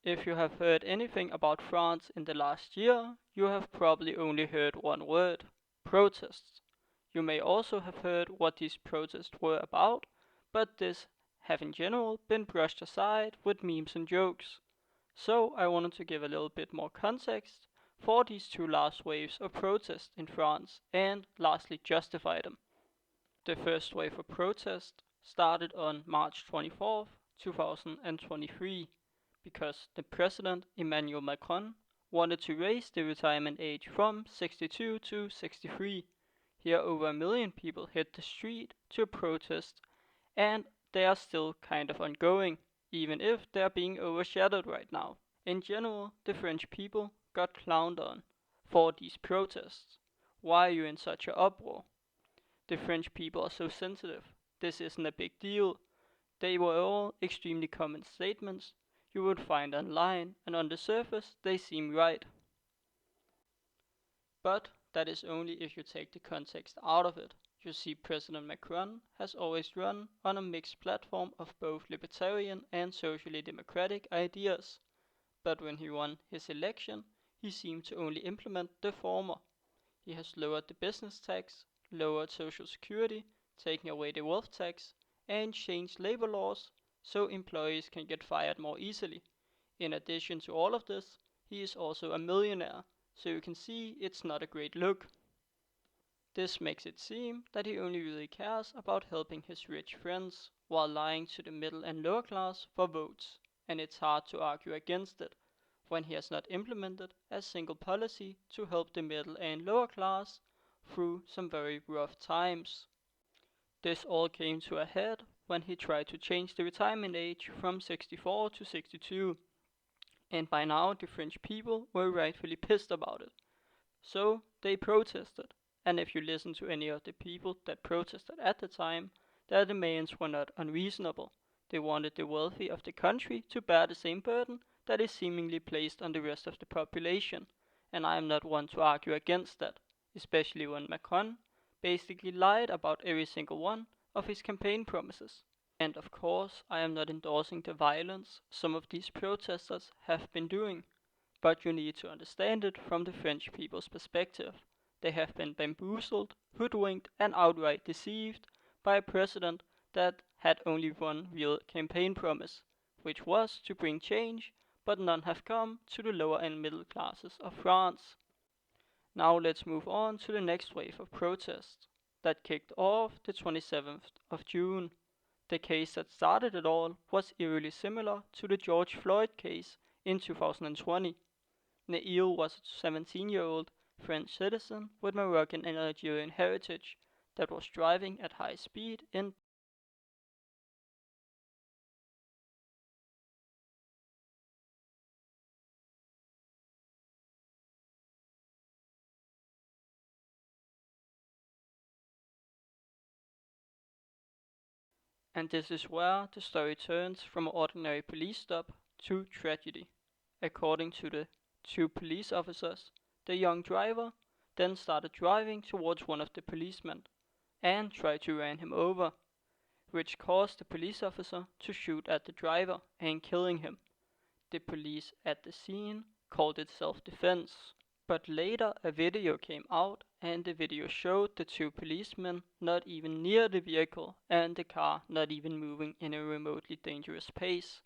If you have heard anything about France in the last year, you have probably only heard one word: protests. You may also have heard what these protests were about, but this have in general been brushed aside with memes and jokes. So I wanted to give a little bit more context for these two last waves of protests in France and lastly justify them. The first wave of protest started on March 24th, 2023, because the president Emmanuel Macron wanted to raise the retirement age from 62 to 63. Here over a million people hit the street to protest, and they are still kind of ongoing, even if they are being overshadowed right now. In general, the French people got clowned on for these protests. Why are you in such a uproar? The French people are so sensitive. This isn't a big deal. They were all extremely common statements you would find online, and on the surface they seem right. But that is only if you take the context out of it. You see, President Macron has always run on a mixed platform of both libertarian and socially democratic ideas, but when he won his election, he seemed to only implement the former. He has lowered the business tax, lowered social security, taken away the wealth tax, and changed labor laws so employees can get fired more easily. In addition to all of this, he is also a millionaire, so you can see it's not a great look. This makes it seem that he only really cares about helping his rich friends, while lying to the middle and lower class for votes, and it's hard to argue against it, when he has not implemented a single policy to help the middle and lower class through some very rough times. This all came to a head when he tried to change the retirement age from 64 to 62, and by now the French people were rightfully pissed about it. So they protested, and if you listen to any of the people that protested at the time, their demands were not unreasonable. They wanted the wealthy of the country to bear the same burden that is seemingly placed on the rest of the population, and I am not one to argue against that, especially when Macron basically lied about every single one of his campaign promises. And of course, I am not endorsing the violence some of these protesters have been doing, but you need to understand it from the French people's perspective. They have been bamboozled, hoodwinked, and outright deceived by a president that had only one real campaign promise, which was to bring change, but none have come to the lower and middle classes of France. Now let's move on to the next wave of protests that kicked off the 27th of June. The case that started it all was eerily similar to the George Floyd case in 2020. Nail was a 17-year-old French citizen with Moroccan and Algerian heritage that was driving at high speed in. And this is where the story turns from an ordinary police stop to tragedy. According to the two police officers, the young driver then started driving towards one of the policemen and tried to run him over, which caused the police officer to shoot at the driver and killing him. The police at the scene called it self-defense. But later a video came out, and the video showed the two policemen not even near the vehicle and the car not even moving in a remotely dangerous pace,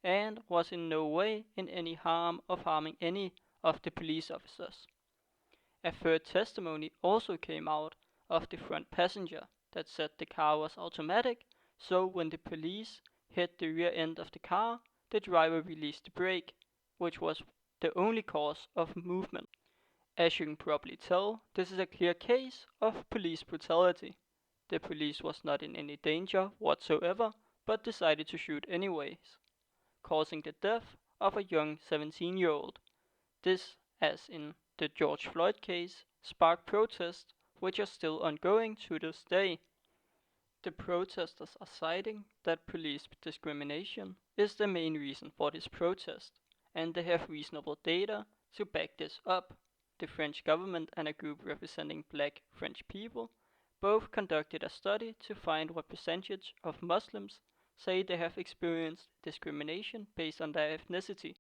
and was in no way in any harm of harming any of the police officers. A third testimony also came out of the front passenger that said the car was automatic, so when the police hit the rear end of the car, the driver released the brake, which was the only cause of movement. As you can probably tell, this is a clear case of police brutality. The police was not in any danger whatsoever, but decided to shoot anyways, causing the death of a young 17-year-old. This, as in the George Floyd case, sparked protests which are still ongoing to this day. The protesters are citing that police discrimination is the main reason for this protest, and they have reasonable data to back this up. The French government and a group representing black French people both conducted a study to find what percentage of Muslims say they have experienced discrimination based on their ethnicity.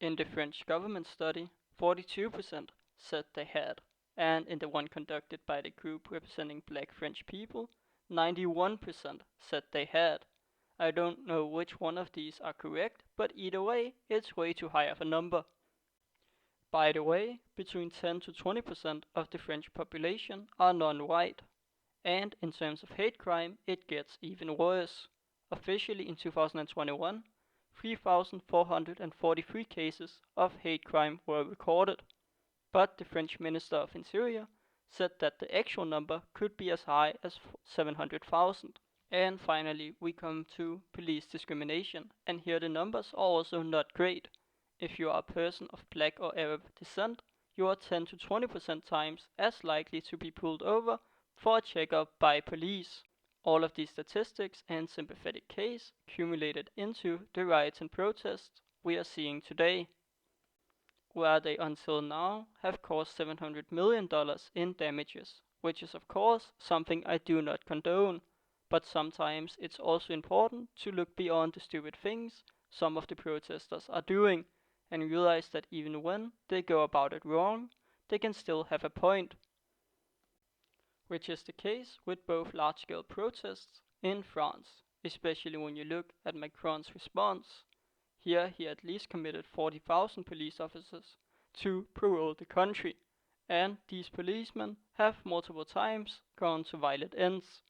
In the French government study, 42% said they had, and in the one conducted by the group representing black French people, 91% said they had. I don't know which one of these are correct, but either way, it's way too high of a number. By the way, between 10 to 20% of the French population are non-white, and in terms of hate crime, it gets even worse. Officially in 2021, 3,443 cases of hate crime were recorded, but the French Minister of Interior said that the actual number could be as high as 700,000. And finally, we come to police discrimination, and here the numbers are also not great. If you are a person of black or Arab descent, you are 10 to 20% times as likely to be pulled over for a checkup by police. All of these statistics and sympathetic case accumulated into the riots and protests we are seeing today, where they until now have caused $700 million in damages, which is of course something I do not condone, but sometimes it's also important to look beyond the stupid things some of the protesters are doing and realize that even when they go about it wrong, they can still have a point, which is the case with both large-scale protests in France, especially when you look at Macron's response. Here he at least committed 40,000 police officers to parole the country, and these policemen have multiple times gone to violent ends.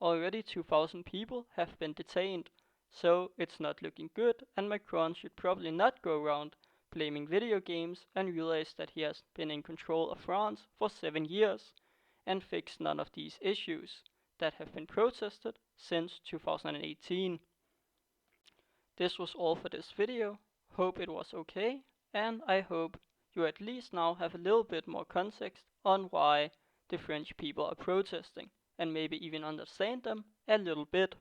Already 2,000 people have been detained, so it's not looking good, and Macron should probably not go around blaming video games and realize that he has been in control of France for 7 years and fixed none of these issues that have been protested since 2018. This was all for this video. Hope it was okay, and I hope you at least now have a little bit more context on why the French people are protesting, and maybe even understand them a little bit.